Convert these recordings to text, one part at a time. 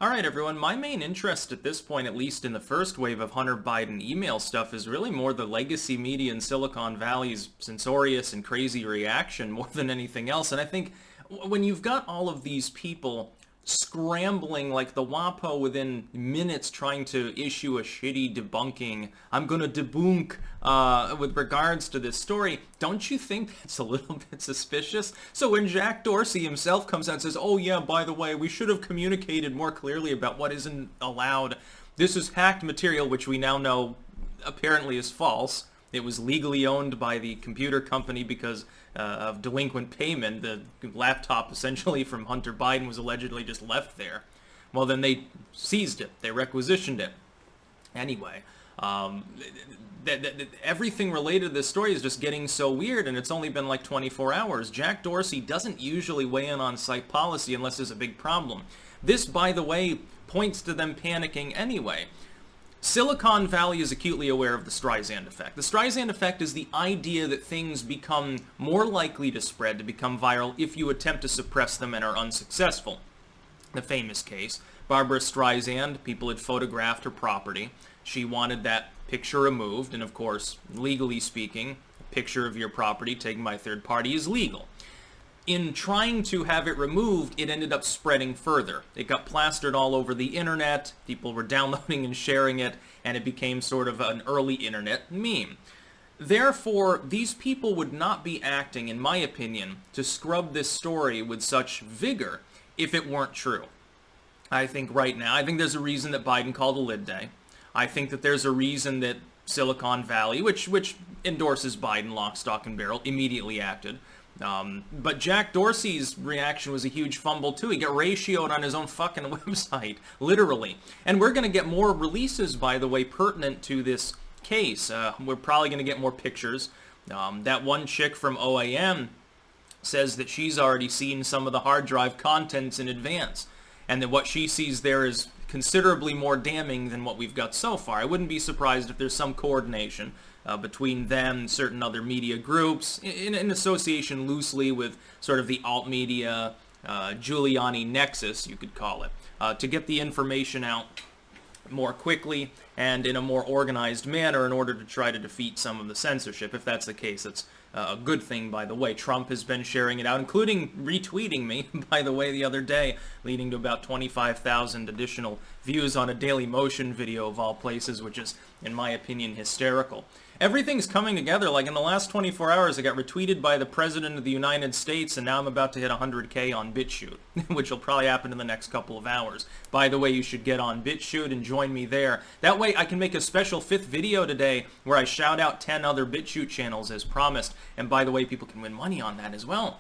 Alright everyone, my main interest at this point, at least in the first wave of Hunter Biden email stuff, is really more the legacy media in Silicon Valley's censorious and crazy reaction more than anything else. And I think when you've got all of these people scrambling like the WAPO within minutes trying to issue a shitty debunking, I'm gonna debunk with regards to this story, don't you think that's a little bit suspicious? So when Jackdorsey himself comes out and says, oh yeah, by the way, we should have communicated more clearly about what isn't allowed, this is hacked material, which we now know apparently is false. It was legally owned by the computer company because of delinquent payment. The laptop, essentially, from Hunter Biden was allegedly just left there. Well, then they seized it. They requisitioned it. Anyway, everything related to this story is just getting so weird, and it's only been like 24 hours. Jackdorsey doesn't usually weigh in on site policy unless there's a big problem. This, by the way, points to them panicking anyway. Silicon Valley is acutely aware of the Streisand effect. The Streisand effect is the idea that things become more likely to spread, to become viral, if you attempt to suppress them and are unsuccessful. The famous case, Barbara Streisand, people had photographed her property. She wanted that picture removed, and of course, legally speaking, a picture of your property taken by a third party is legal. In trying to have it removed, it ended up spreading further. It got plastered all over the internet, people were downloading and sharing it, and it became sort of an early internet meme. Therefore, these people would not be acting, in my opinion, to scrub this story with such vigor if it weren't true. I think right now, I think there's a reason that Biden called a lid day. I think that there's a reason that Silicon Valley, which endorses Biden lock, stock, and barrel, immediately acted. But Jackdorsey's reaction was a huge fumble too. He got ratioed on his own fucking website, literally. And we're going to get more releases, by the way, pertinent to this case. We're probably going to get more pictures. That one chick from OAM says that she's already seen some of the hard drive contents in advance, and that what she sees there is considerably more damning than what we've got so far. I wouldn't be surprised if there's some coordination between them and certain other media groups, in association loosely with sort of the alt-media Giuliani nexus, you could call it, to get the information out more quickly and in a more organized manner in order to try to defeat some of the censorship. If that's the case, it's a good thing, by the way. Trump has been sharing it out, including retweeting me, by the way, the other day, leading to about 25,000 additional views on a Daily Motion video of all places, which is, in my opinion, hysterical. Everything's coming together. Like in the last 24 hours, I got retweeted by the President of the United States, and now I'm about to hit 100K on BitChute, which will probably happen in the next couple of hours. By the way, you should get on BitChute and join me there. That way, I can make a special 5th video today where I shout out 10 other BitChute channels as promised. And by the way, people can win money on that as well.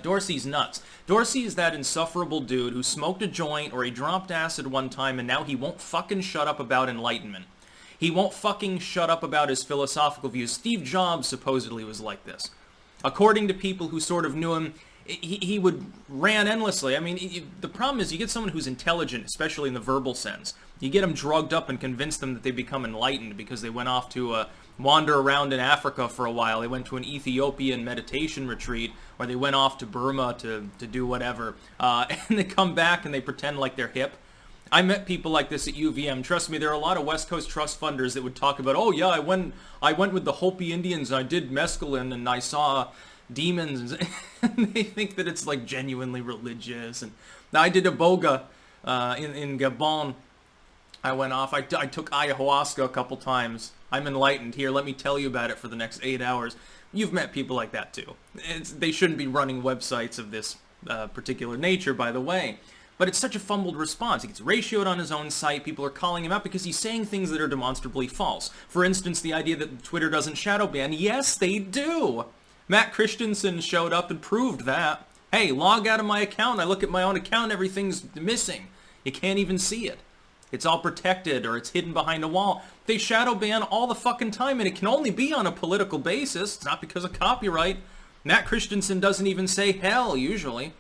Dorsey's nuts. Dorsey is that insufferable dude who smoked a joint or he dropped acid one time and now he won't fucking shut up about enlightenment. He won't fucking shut up about his philosophical views. Steve Jobs supposedly was like this. According to people who sort of knew him, he would rant endlessly. I mean, the problem is you get someone who's intelligent, especially in the verbal sense. You get them drugged up and convince them that they become enlightened because they went off to wander around in Africa for a while. They went to an Ethiopian meditation retreat, or they went off to Burma to do whatever. And they come back and they pretend like they're hip. I met people like this at UVM. Trust me, there are a lot of West Coast trust funders that would talk about, oh yeah, I went with the Hopi Indians and I did mescaline and I saw demons. And they think that it's like genuinely religious. And I did Iboga in Gabon. I went off. I took ayahuasca a couple times. I'm enlightened. Here, let me tell you about it for the next 8 hours. You've met people like that too. They shouldn't be running websites of this particular nature, by the way. But it's such a fumbled response. He gets ratioed on his own site. People are calling him out because he's saying things that are demonstrably false. For instance, the idea that Twitter doesn't shadow ban. Yes, they do. Matt Christensen showed up and proved that. Hey, log out of my account. I look at my own account. Everything's missing. You can't even see it. It's all protected or it's hidden behind a wall. They shadow ban all the fucking time, and it can only be on a political basis. It's not because of copyright. Matt Christensen doesn't even say hell, usually.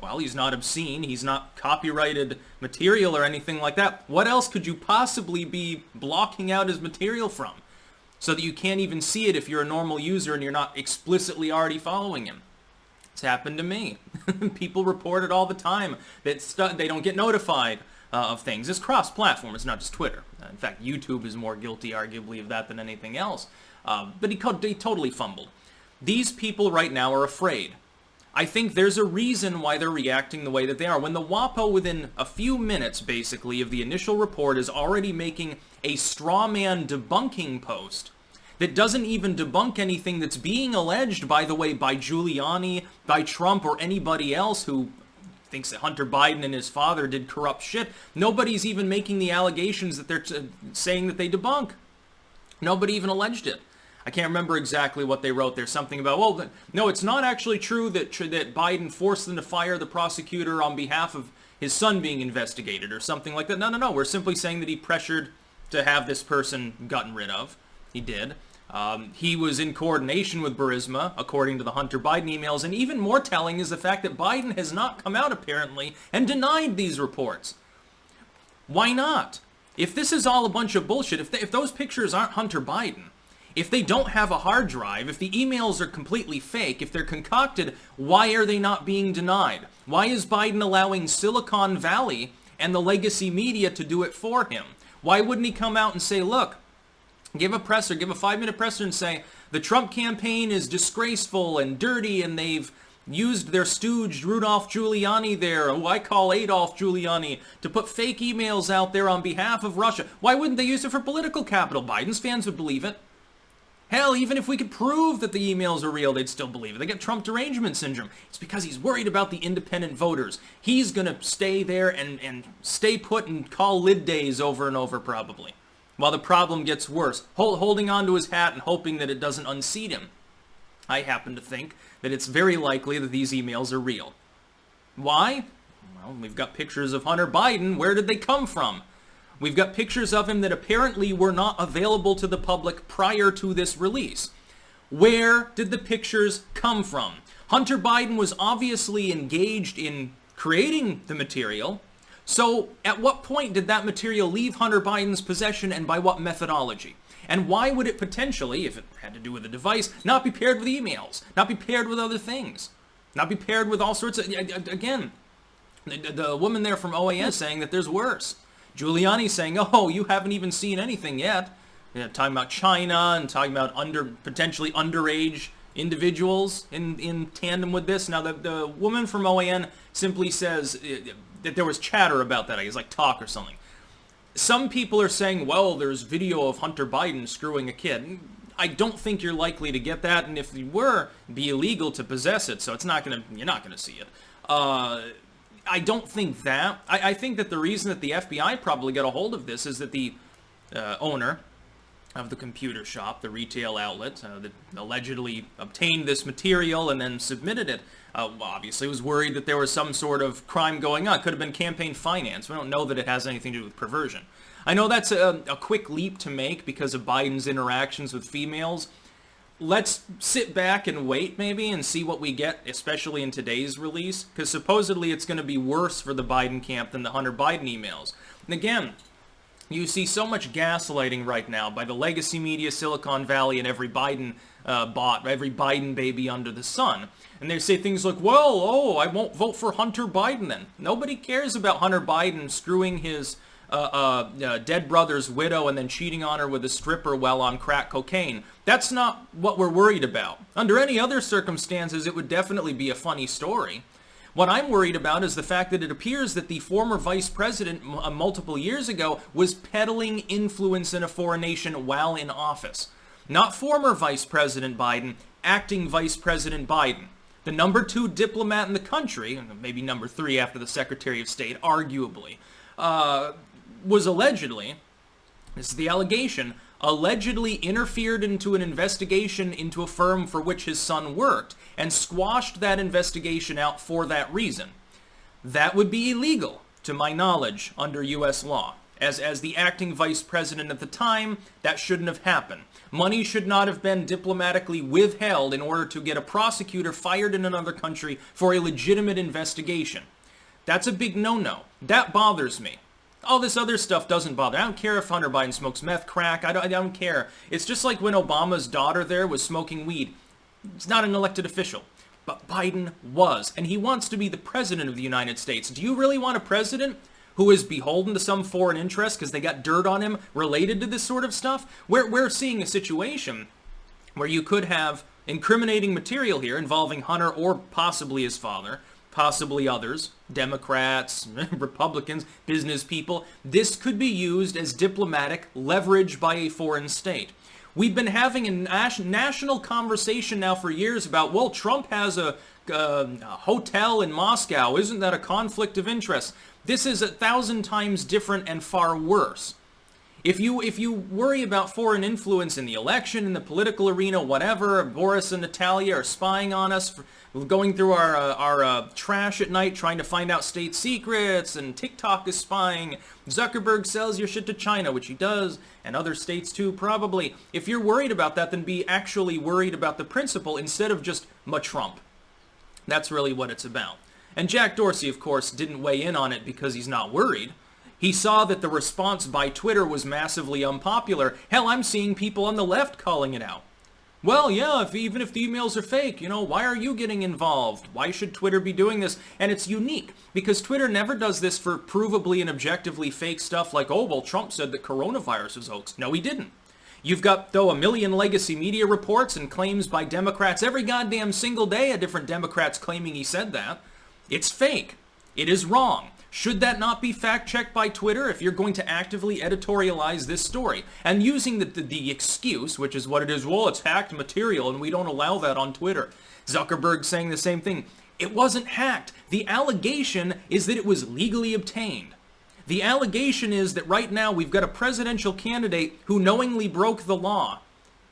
Well, he's not obscene, he's not copyrighted material or anything like that. What else could you possibly be blocking out his material from? So that you can't even see it if you're a normal user and you're not explicitly already following him. It's happened to me. People report it all the time. That they don't get notified. of things. It's cross-platform. It's not just Twitter. In fact, YouTube is more guilty, arguably, of that than anything else. But he totally fumbled. These people right now are afraid. I think there's a reason why they're reacting the way that they are. When the WAPO, within a few minutes, basically, of the initial report, is already making a straw man debunking post that doesn't even debunk anything that's being alleged, by the way, by Giuliani, by Trump, or anybody else who thinks that Hunter Biden and his father did corrupt shit. Nobody's even making the allegations that they're saying that they debunk. Nobody even alleged it. I can't remember exactly what they wrote. There's something about, well, no, it's not actually true that Biden forced them to fire the prosecutor on behalf of his son being investigated or something like that. No. We're simply saying that he pressured to have this person gotten rid of. He did. He was in coordination with Burisma, according to the Hunter Biden emails. And even more telling is the fact that Biden has not come out, apparently, and denied these reports. Why not? If this is all a bunch of bullshit, if those pictures aren't Hunter Biden, if they don't have a hard drive, if the emails are completely fake, if they're concocted, why are they not being denied? Why is Biden allowing Silicon Valley and the legacy media to do it for him? Why wouldn't he come out and say, look, give a 5-minute presser and say, the Trump campaign is disgraceful and dirty and they've used their stooge Rudolph Giuliani there, who I call Adolf Giuliani, to put fake emails out there on behalf of Russia. Why wouldn't they use it for political capital? Biden's fans would believe it. Hell, even if we could prove that the emails are real, they'd still believe it. They get Trump derangement syndrome. It's because he's worried about the independent voters. He's going to stay there and stay put and call lid days over and over, probably, while the problem gets worse, holding on to his hat and hoping that it doesn't unseat him. I happen to think that it's very likely that these emails are real. Why? Well, we've got pictures of Hunter Biden. Where did they come from? We've got pictures of him that apparently were not available to the public prior to this release. Where did the pictures come from? Hunter Biden was obviously engaged in creating the material. So at what point did that material leave Hunter Biden's possession, and by what methodology? And why would it potentially, if it had to do with a device, not be paired with emails, not be paired with other things, not be paired with all sorts of... Again, the woman there from OAN is saying that there's worse. Giuliani saying, oh, you haven't even seen anything yet. Talking about China and talking about potentially underage individuals in tandem with this. Now, the woman from OAN simply says that there was chatter about that, I guess, like talk or something. Some people are saying, well, there's video of Hunter Biden screwing a kid. I don't think you're likely to get that, and if you were, it'd be illegal to possess it, so you're not gonna see it. I don't think that. I think that the reason that the FBI probably got a hold of this is that the owner of the computer shop, the retail outlet, that allegedly obtained this material and then submitted it, obviously was worried that there was some sort of crime going on. Could have been campaign finance. We don't know that it has anything to do with perversion. I know that's a quick leap to make because of Biden's interactions with females. Let's sit back and wait, maybe, and see what we get, especially in today's release, because supposedly it's going to be worse for the Biden camp than the Hunter Biden emails. And again, you see so much gaslighting right now by the legacy media, Silicon Valley, and every Biden bot, every Biden baby under the sun. And they say things like, well, I won't vote for Hunter Biden then. Nobody cares about Hunter Biden screwing his dead brother's widow and then cheating on her with a stripper while on crack cocaine. That's not what we're worried about. Under any other circumstances, it would definitely be a funny story. What I'm worried about is the fact that it appears that the former vice president multiple years ago was peddling influence in a foreign nation while in office. Not former Vice President Biden, acting Vice President Biden. The number 2 diplomat in the country, maybe number 3 after the Secretary of State, arguably, was allegedly, this is the allegation, allegedly interfered into an investigation into a firm for which his son worked and squashed that investigation out for that reason. That would be illegal, to my knowledge, under U.S. law. As the acting vice president at the time, that shouldn't have happened. Money should not have been diplomatically withheld in order to get a prosecutor fired in another country for a legitimate investigation. That's a big no-no. That bothers me. All this other stuff doesn't bother. I don't care if Hunter Biden smokes meth, crack. I don't care. It's just like when Obama's daughter there was smoking weed. It's not an elected official. But Biden was. And he wants to be the president of the United States. Do you really want a president who is beholden to some foreign interest because they got dirt on him related to this sort of stuff. We're seeing a situation where you could have incriminating material here involving Hunter or possibly his father, possibly others, Democrats, Republicans, business people. This could be used as diplomatic leverage by a foreign state. We've been having a national conversation now for years about, well, Trump has a hotel in Moscow. Isn't that a conflict of interest? This is 1,000 times different and far worse. If you worry about foreign influence in the election, in the political arena, whatever, Boris and Natalia are spying on us, going through our trash at night, trying to find out state secrets, and TikTok is spying, Zuckerberg sells your shit to China, which he does, and other states too, probably. If you're worried about that, then be actually worried about the principle instead of just Trump. That's really what it's about. And Jackdorsey, of course, didn't weigh in on it because he's not worried. He saw that the response by Twitter was massively unpopular. Hell, I'm seeing people on the left calling it out. Well, yeah, even if the emails are fake, why are you getting involved? Why should Twitter be doing this? And it's unique, because Twitter never does this for provably and objectively fake stuff like, oh, well, Trump said that coronavirus is hoax. No, he didn't. You've got, though, a million legacy media reports and claims by Democrats every goddamn single day, a different Democrat's claiming he said that. It's fake. It is wrong. Should that not be fact-checked by Twitter if you're going to actively editorialize this story? And using the excuse, which is what it is, well, it's hacked material and we don't allow that on Twitter. Zuckerberg saying the same thing. It wasn't hacked. The allegation is that it was legally obtained. The allegation is that right now we've got a presidential candidate who knowingly broke the law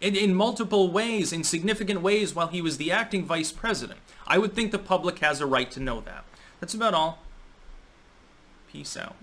in multiple ways, in significant ways, while he was the acting vice president. I would think the public has a right to know that. That's about all. Peace out.